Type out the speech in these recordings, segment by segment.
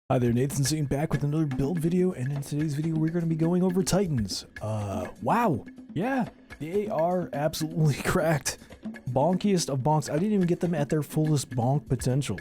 Hi there, nathINSANE back with another build video, and in today's video we're going to be going over Titans. Wow, yeah, they are absolutely cracked. Bonkiest of bonks. I didn't even get them at their fullest bonk potential.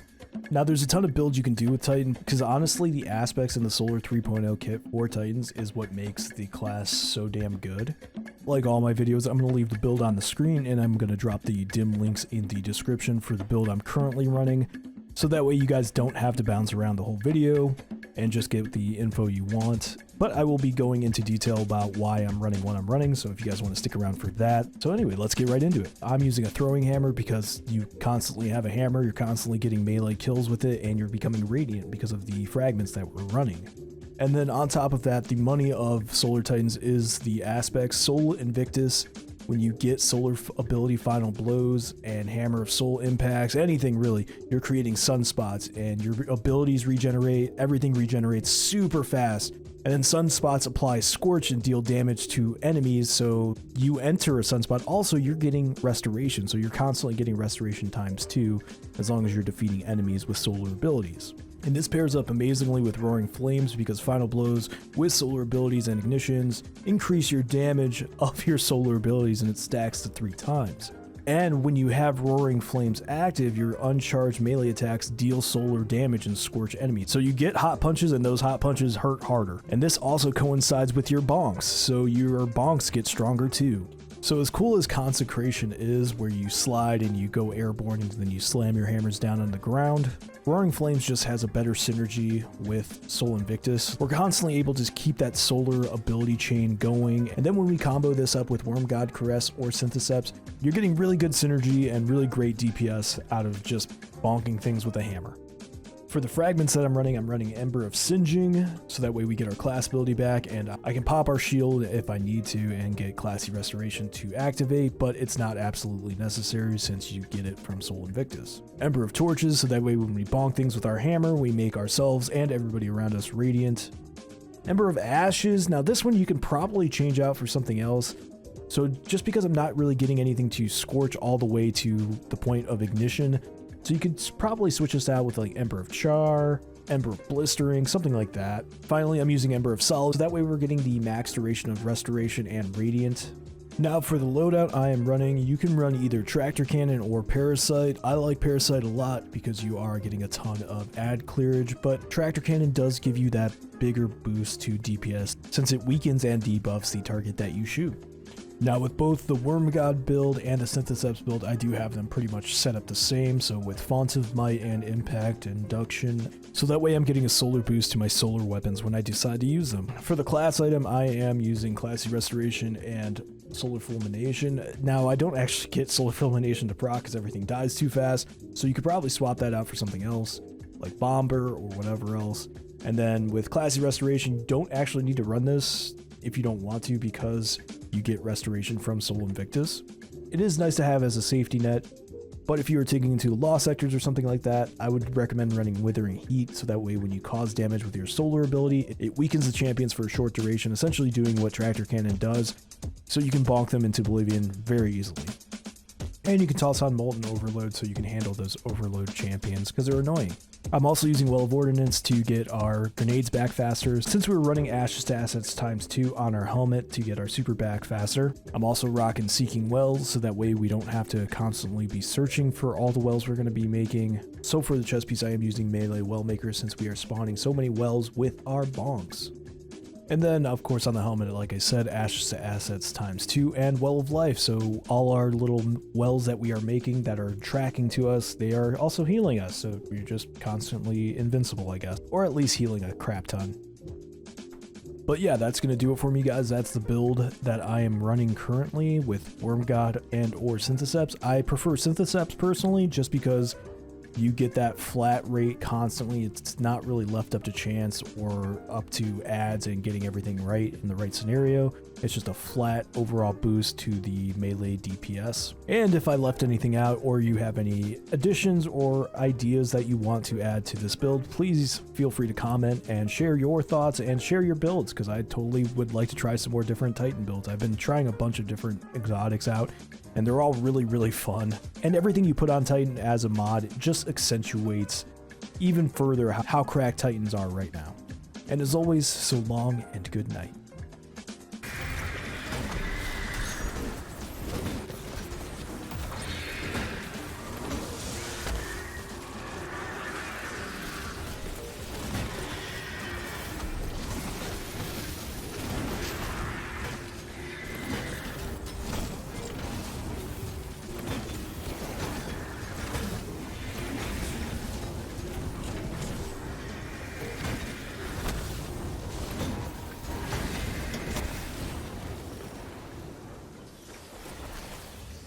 Now there's a ton of builds you can do with Titan, because honestly the aspects in the Solar 3.0 kit for Titans is what makes the class so damn good. Like all my videos, I'm going to leave the build on the screen, and I'm going to drop the dim links in the description for the build I'm currently running. So that way you guys don't have to bounce around the whole video and just get the info you want. But I will be going into detail about why I'm running what I'm running, so if you guys want to stick around for that. So anyway, let's get right into it. I'm using a throwing hammer because you constantly have a hammer, you're constantly getting melee kills with it, and you're becoming radiant because of the fragments that we're running. And then on top of that, the money of Solar Titans is the aspects Soul Invictus. When you get Solar ability Final Blows and Hammer of Soul impacts, anything really, you're creating sunspots and your abilities regenerate, everything regenerates super fast. And then sunspots apply Scorch and deal damage to enemies, so you enter a sunspot. Also, you're getting restoration, so you're constantly getting restoration ×2 as long as you're defeating enemies with solar abilities. And this pairs up amazingly with Roaring Flames because Final Blows with solar abilities and ignitions increase your damage of your solar abilities, and it stacks to 3 times. And when you have Roaring Flames active, your uncharged melee attacks deal solar damage and scorch enemies. So you get hot punches, and those hot punches hurt harder. And this also coincides with your bonks, so your bonks get stronger too. So as cool as Consecration is, where you slide and you go airborne and then you slam your hammers down on the ground, Roaring Flames just has a better synergy with Soul Invictus. We're constantly able to keep that solar ability chain going, and then when we combo this up with Worm God Caress or Synthoceps, you're getting really good synergy and really great DPS out of just bonking things with a hammer. For the fragments that I'm running Ember of Singeing, so that way we get our class ability back, and I can pop our shield if I need to and get Classy Restoration to activate, but it's not absolutely necessary since you get it from Soul Invictus. Ember of Torches, so that way when we bonk things with our hammer, we make ourselves and everybody around us radiant. Ember of Ashes, now this one you can probably change out for something else. So just because I'm not really getting anything to scorch all the way to the point of ignition, so you could probably switch this out with like Ember of Char, Ember of Blistering, something like that. Finally, I'm using Ember of Solid, so that way we're getting the max duration of Restoration and Radiant. Now for the loadout I am running, you can run either Tractor Cannon or Parasite. I like Parasite a lot because you are getting a ton of ad clearage, but Tractor Cannon does give you that bigger boost to DPS since it weakens and debuffs the target that you shoot. Now with both the Worm God build and the Synthoceps build, I do have them pretty much set up the same, so with Font of Might and Impact Induction, so that way I'm getting a solar boost to my solar weapons when I decide to use them. For the class item, I am using Classy Restoration and Solar Fulmination. Now I don't actually get Solar Fulmination to proc because everything dies too fast, so you could probably swap that out for something else, like Bomber or whatever else. And then with Classy Restoration, you don't actually need to run this if you don't want to because you get restoration from Soul Invictus. It is nice to have as a safety net, but if you are taking into Lost Sectors or something like that, I would recommend running Withering Heat, so that way when you cause damage with your solar ability, it weakens the champions for a short duration, essentially doing what Tractor Cannon does, so you can bonk them into oblivion very easily. And you can toss on Molten Overload so you can handle those overload champions because they're annoying. I'm also using Well of Ordnance to get our grenades back faster, since we were running Ashes to Assets ×2 on our helmet to get our super back faster. I'm also rocking Seeking Wells, so that way we don't have to constantly be searching for all the wells we're going to be making. So for the chest piece, I am using Melee Well Maker since we are spawning so many wells with our bonks. And then, of course, on the helmet, like I said, Ashes to Assets ×2 and Well of Life. So all our little wells that we are making that are tracking to us, they are also healing us. So we're just constantly invincible, I guess. Or at least healing a crap ton. But yeah, that's going to do it for me, guys. That's the build that I am running currently with Worm God and or Synthoceps. I prefer Synthoceps personally, just because you get that flat rate constantly. It's not really left up to chance or up to ads and getting everything right in the right scenario. It's just a flat overall boost to the melee DPS. And if I left anything out, or you have any additions or ideas that you want to add to this build, please feel free to comment and share your thoughts and share your builds, because I totally would like to try some more different Titan builds. I've been trying a bunch of different exotics out, and they're all really fun. And everything you put on Titan as a mod just accentuates even further how cracked Titans are right now. And as always, so long and good night.